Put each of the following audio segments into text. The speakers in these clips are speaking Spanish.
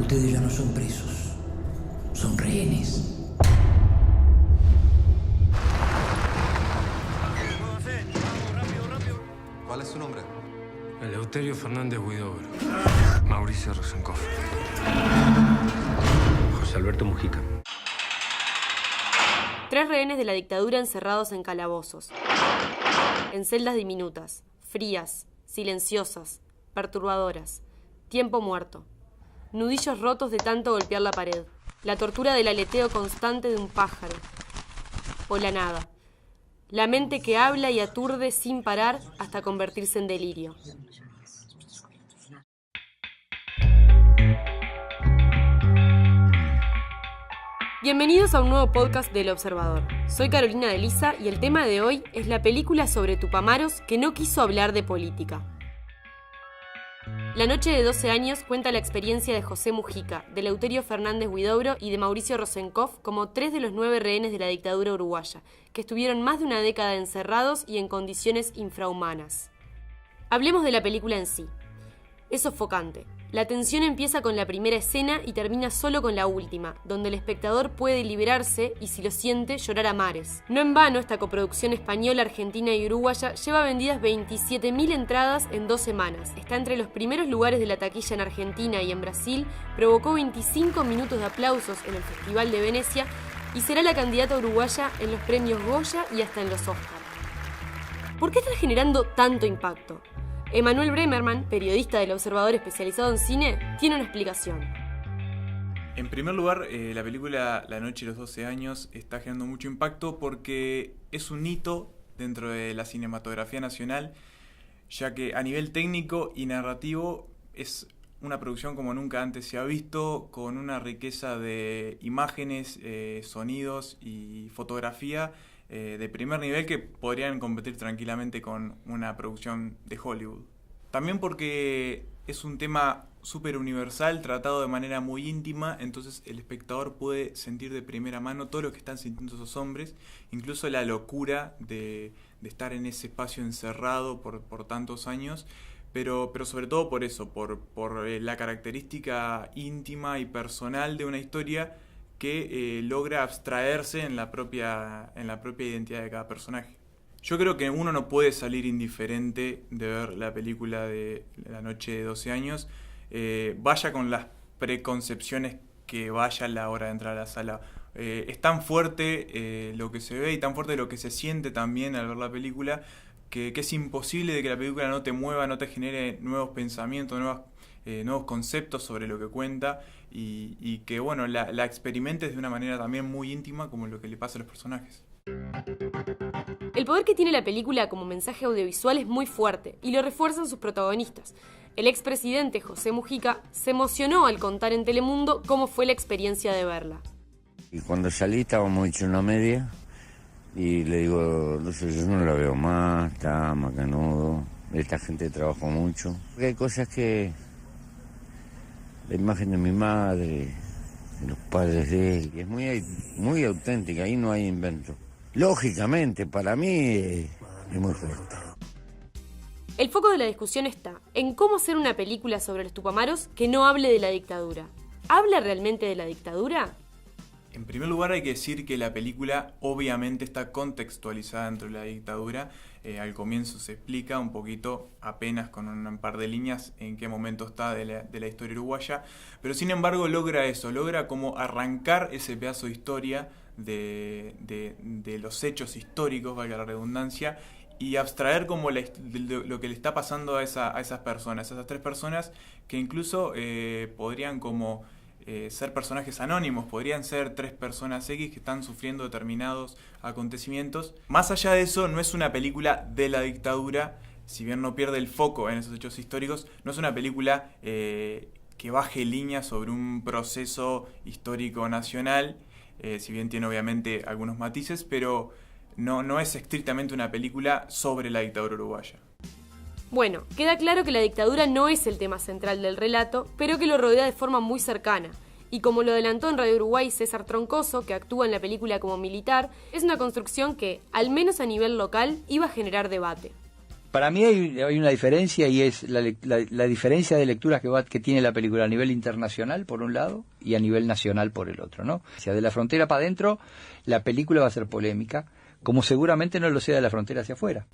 Ustedes ya no son presos, son rehenes. ¿Cuál es su nombre? Eleuterio Fernández Huidobro. Mauricio Rosenkopf. José Alberto Mujica. 3 rehenes de la dictadura encerrados en calabozos, en celdas diminutas, frías, silenciosas, perturbadoras, tiempo muerto, nudillos rotos de tanto golpear la pared, la tortura del aleteo constante de un pájaro, o la nada, la mente que habla y aturde sin parar hasta convertirse en delirio. Bienvenidos a un nuevo podcast del Observador. Soy Carolina de Lisa y el tema de hoy es la película sobre Tupamaros que no quiso hablar de política. La noche de 12 años cuenta la experiencia de José Mujica, de Eleuterio Fernández Huidobro y de Mauricio Rosenkopf como 3 de los 9 rehenes de la dictadura uruguaya, que estuvieron más de una década encerrados y en condiciones infrahumanas. Hablemos de la película en sí. Es sofocante. La tensión empieza con la primera escena y termina solo con la última, donde el espectador puede liberarse y, si lo siente, llorar a mares. No en vano, esta coproducción española, argentina y uruguaya lleva vendidas 27.000 entradas en 2 semanas. Está entre los primeros lugares de la taquilla en Argentina y en Brasil, provocó 25 minutos de aplausos en el Festival de Venecia y será la candidata uruguaya en los premios Goya y hasta en los Oscar. ¿Por qué está generando tanto impacto? Emanuel Bremerman, periodista del Observador especializado en cine, tiene una explicación. En primer lugar, la película La noche de los 12 años está generando mucho impacto porque es un hito dentro de la cinematografía nacional, ya que a nivel técnico y narrativo es una producción como nunca antes se ha visto, con una riqueza de imágenes, sonidos y fotografía de primer nivel que podrían competir tranquilamente con una producción de Hollywood. También porque es un tema súper universal, tratado de manera muy íntima, entonces el espectador puede sentir de primera mano todo lo que están sintiendo esos hombres, incluso la locura de estar en ese espacio encerrado por tantos años, pero sobre todo por eso, por la característica íntima y personal de una historia que logra abstraerse en la propia identidad de cada personaje. Yo creo que uno no puede salir indiferente de ver la película de La noche de 12 años, vaya con las preconcepciones que vaya a la hora de entrar a la sala. Es tan fuerte lo que se ve y tan fuerte lo que se siente también al ver la película, que es imposible de que la película no te mueva, no te genere nuevos pensamientos, nuevos conceptos sobre lo que cuenta y que bueno, la experimentes de una manera también muy íntima como lo que le pasa a los personajes. El poder que tiene la película como mensaje audiovisual es muy fuerte y lo refuerzan sus protagonistas. El expresidente José Mujica se emocionó al contar en Telemundo cómo fue la experiencia de verla. Y cuando salí estábamos hechos una media y le digo, no sé, yo no la veo más, está macanudo, esta gente trabajó mucho. Porque hay cosas que la imagen de mi madre, de los padres de él, es muy auténtica, ahí no hay invento. Lógicamente, para mí es muy fuerte. El foco de la discusión está en cómo hacer una película sobre los Tupamaros que no hable de la dictadura. ¿Habla realmente de la dictadura? En primer lugar hay que decir que la película obviamente está contextualizada dentro de la dictadura. Al comienzo se explica un poquito, apenas con un par de líneas, en qué momento está de la historia uruguaya. Pero sin embargo logra como arrancar ese pedazo de historia de los hechos históricos, valga la redundancia, y abstraer como lo que le está pasando a esas personas, a esas 3 personas que incluso podrían como ser personajes anónimos, podrían ser 3 personas X que están sufriendo determinados acontecimientos. Más allá de eso, no es una película de la dictadura, si bien no pierde el foco en esos hechos históricos, no es una película que baje línea sobre un proceso histórico nacional, si bien tiene obviamente algunos matices, pero no es estrictamente una película sobre la dictadura uruguaya. Bueno, queda claro que la dictadura no es el tema central del relato, pero que lo rodea de forma muy cercana. Y como lo adelantó en Radio Uruguay César Troncoso, que actúa en la película como militar, es una construcción que, al menos a nivel local, iba a generar debate. Para mí hay una diferencia, y es la diferencia de lecturas que tiene la película a nivel internacional, por un lado, y a nivel nacional, por el otro, ¿no? O sea, de la frontera para adentro, la película va a ser polémica, como seguramente no lo sea de la frontera hacia afuera.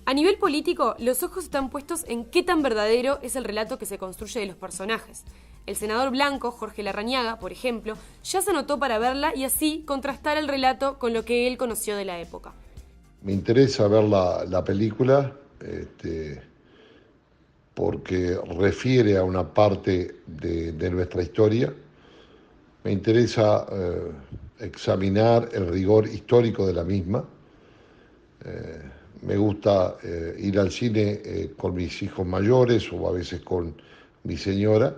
A nivel político, los ojos están puestos en qué tan verdadero es el relato que se construye de los personajes. El senador blanco, Jorge Larrañaga, por ejemplo, ya se anotó para verla y así contrastar el relato con lo que él conoció de la época. Me interesa ver la película porque refiere a una parte de nuestra historia. Me interesa examinar el rigor histórico de la misma. Me gusta ir al cine con mis hijos mayores o a veces con mi señora.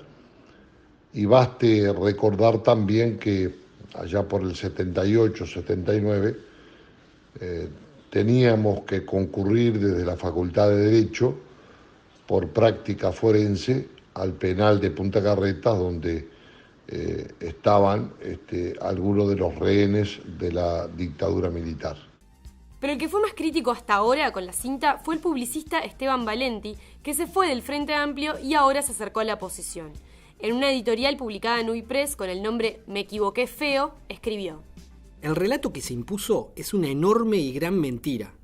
Y baste recordar también que allá por el 78, 79, teníamos que concurrir desde la Facultad de Derecho por práctica forense al penal de Punta Carretas, donde estaban algunos de los rehenes de la dictadura militar. Pero el que fue más crítico hasta ahora con la cinta fue el publicista Esteban Valenti, que se fue del Frente Amplio y ahora se acercó a la oposición. En una editorial publicada en Uy Press con el nombre Me equivoqué feo, escribió: el relato que se impuso es una enorme y gran mentira,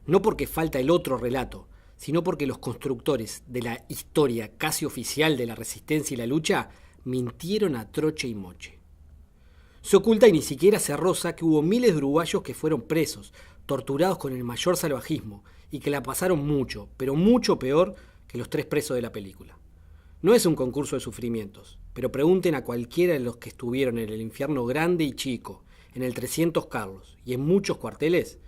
no porque falta el otro relato, sino porque los constructores de la historia casi oficial de la resistencia y la lucha mintieron a troche y moche. Se oculta y ni siquiera se arroza que hubo miles de uruguayos que fueron presos, torturados con el mayor salvajismo y que la pasaron mucho, pero mucho peor que los 3 presos de la película. No es un concurso de sufrimientos, pero pregunten a cualquiera de los que estuvieron en el infierno grande y chico, en el 300 Carlos y en muchos cuarteles,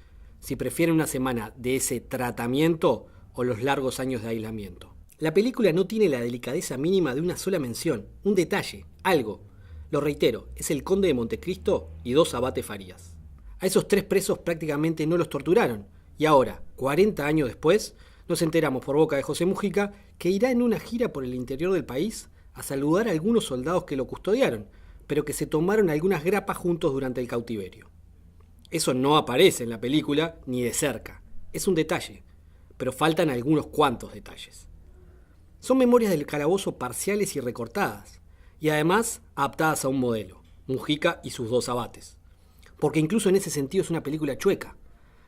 si prefieren una semana de ese tratamiento o los largos años de aislamiento. La película no tiene la delicadeza mínima de una sola mención, un detalle, algo. Lo reitero, es el Conde de Montecristo y 2 abates Farías. A esos 3 presos prácticamente no los torturaron, y ahora, 40 años después, nos enteramos por boca de José Mujica que irá en una gira por el interior del país a saludar a algunos soldados que lo custodiaron, pero que se tomaron algunas grapas juntos durante el cautiverio. Eso no aparece en la película ni de cerca, es un detalle, pero faltan algunos cuantos detalles. Son memorias del calabozo parciales y recortadas, y además adaptadas a un modelo, Mujica y sus 2 abates. Porque incluso en ese sentido es una película chueca.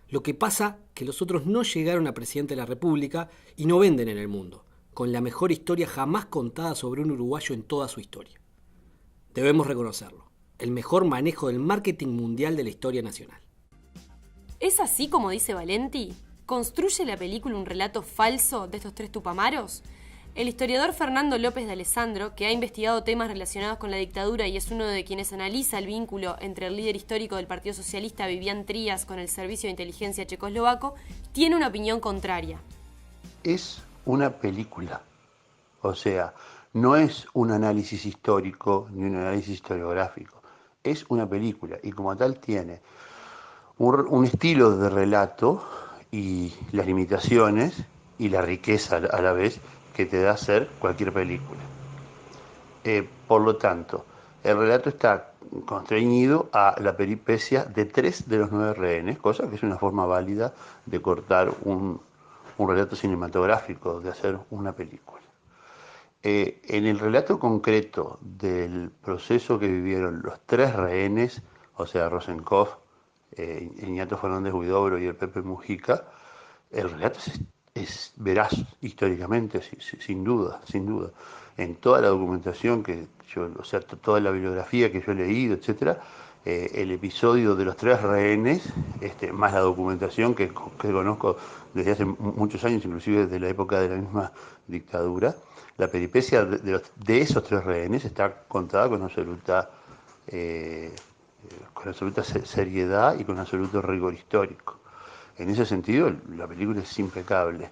Lo que pasa que los otros no llegaron a presidente de la República y no venden en el mundo, con la mejor historia jamás contada sobre un uruguayo en toda su historia. Debemos reconocerlo, el mejor manejo del marketing mundial de la historia nacional. ¿Es así como dice Valenti? ¿Construye la película un relato falso de estos 3 tupamaros? El historiador Fernando López de Alessandro, que ha investigado temas relacionados con la dictadura y es uno de quienes analiza el vínculo entre el líder histórico del Partido Socialista, Vivian Trías, con el Servicio de Inteligencia checoslovaco, tiene una opinión contraria. Es una película, o sea, no es un análisis histórico ni un análisis historiográfico, es una película y como tal tiene un estilo de relato y las limitaciones y la riqueza a la vez que te da hacer cualquier película. Por lo tanto, el relato está constreñido a la peripecia de 3 de los 9 rehenes, cosa que es una forma válida de cortar un relato cinematográfico, de hacer una película. En el relato concreto del proceso que vivieron los 3 rehenes, o sea, Rosenkopf, Iñato Fernández Huidobro y el Pepe Mujica, el relato es veraz históricamente, sin duda. En toda la documentación que yo, o sea, toda la bibliografía que yo he leído, etcétera, el episodio de los 3 rehenes, más la documentación que conozco desde hace muchos años, inclusive desde la época de la misma dictadura, la peripecia de esos 3 rehenes está contada con absoluta seriedad y con absoluto rigor histórico. En ese sentido, la película es impecable.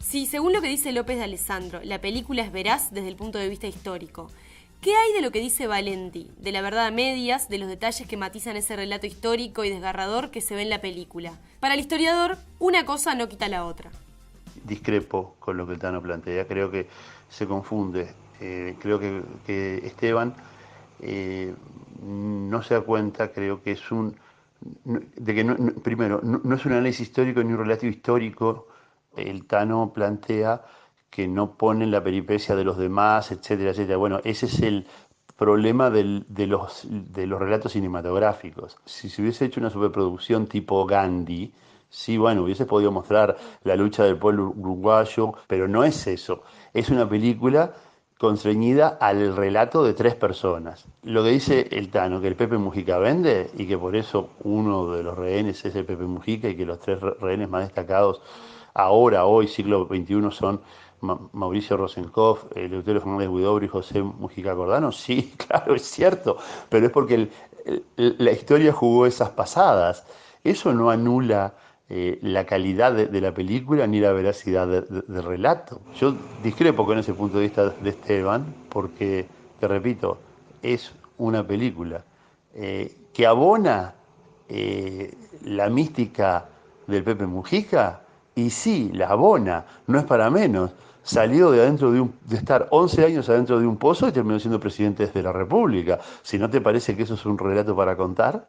Sí, según lo que dice López de Alessandro, la película es veraz desde el punto de vista histórico. ¿Qué hay de lo que dice Valenti? De la verdad a medias, de los detalles que matizan ese relato histórico y desgarrador que se ve en la película. Para el historiador, una cosa no quita la otra. Discrepo con lo que el Tano plantea, creo que se confunde. Creo que Esteban no se da cuenta, creo que es primero, no es un análisis histórico ni un relato histórico el Tano plantea que no ponen la peripecia de los demás, etcétera, etcétera. Bueno, ese es el problema de los relatos cinematográficos. Si se hubiese hecho una superproducción tipo Gandhi, sí, bueno, hubiese podido mostrar la lucha del pueblo uruguayo, pero no es eso. Es una película constreñida al relato de 3 personas. Lo que dice el Tano, que el Pepe Mujica vende y que por eso uno de los rehenes es el Pepe Mujica y que los 3 rehenes más destacados ahora, hoy, siglo XXI, son Mauricio Rosenkopf, Eleuterio Fernández Huidobro y José Mujica Cordano. Sí, claro, es cierto, pero es porque la historia jugó esas pasadas. Eso no anula la calidad de la película ni la veracidad del relato. Yo discrepo con ese punto de vista de Esteban, porque, te repito, es una película que abona la mística del Pepe Mujica, y sí, la abona, no es para menos. Salió de estar 11 años adentro de un pozo y terminó siendo presidente de la República. Si no te parece que eso es un relato para contar.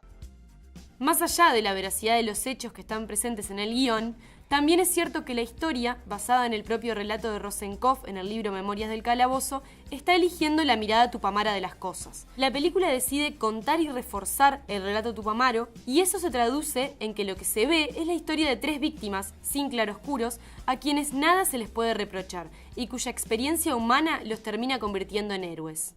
Más allá de la veracidad de los hechos que están presentes en el guión, también es cierto que la historia, basada en el propio relato de Rosenkopf en el libro Memorias del Calabozo, está eligiendo la mirada tupamara de las cosas. La película decide contar y reforzar el relato tupamaro, y eso se traduce en que lo que se ve es la historia de 3 víctimas, sin claroscuros, a quienes nada se les puede reprochar, y cuya experiencia humana los termina convirtiendo en héroes.